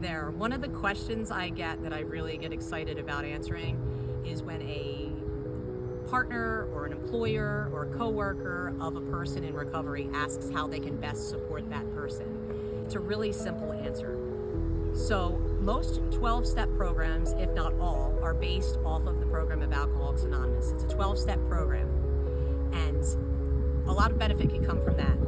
There. One of the questions I get that I really get excited about answering is when a partner or an employer or a coworker of a person in recovery asks how they can best support that person. It's a really simple answer. So most 12-step programs, if not all, are based off of the program of Alcoholics Anonymous. It's a 12-step program, and a lot of benefit can come from that,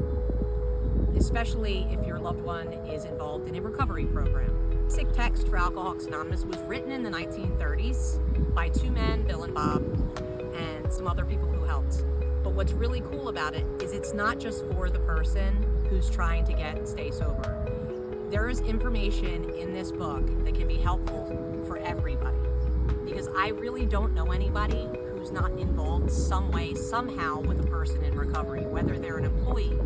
especially if your loved one is involved in a recovery program. Basic text for Alcoholics Anonymous was written in the 1930s by two men, Bill and Bob, and some other people who helped. But what's really cool about it is it's not just for the person who's trying to get and stay sober. There is information in this book that can be helpful for everybody, because I really don't know anybody who's not involved some way, somehow with a person in recovery, whether they're an employee,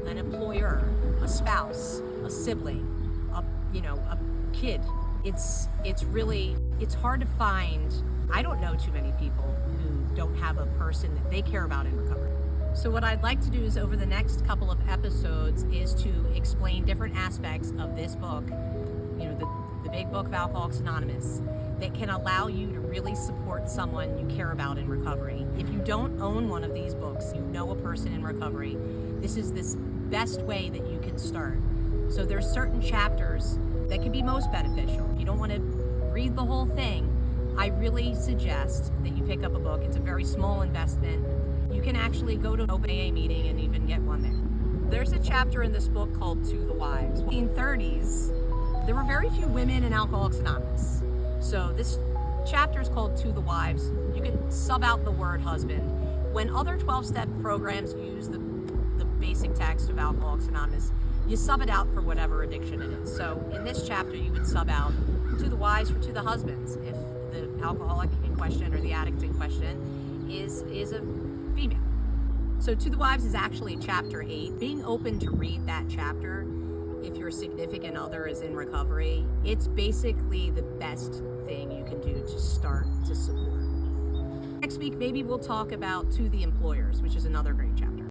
an employer, a spouse, a sibling, a kid. It's hard to find. I don't know too many people who don't have a person that they care about in recovery. So what I'd like to do is over the next couple of episodes is to explain different aspects of this book, the big book of Alcoholics Anonymous, that can allow you to really support someone you care about in recovery. If you don't own one of these books, you know a person in recovery, this is the best way that you can start. So there's certain chapters that can be most beneficial. If you don't want to read the whole thing, I really suggest that you pick up a book. It's a very small investment. You can actually go to an open AA meeting and even get one there. There's a chapter in this book called To the Wives. In the 1930s, there were very few women in Alcoholics Anonymous. So this chapter is called To the Wives. You can sub out the word husband. When other 12-step programs use the basic text of Alcoholics Anonymous, you sub it out for whatever addiction it is. So in this chapter, you would sub out To the Wives for To the Husbands if the alcoholic in question or the addict in question is a female. So To the Wives is actually chapter 8. Being open to read that chapter if your significant other is in recovery, it's basically the best thing you can do to start to support. Next week, maybe we'll talk about To the Employers, which is another great chapter.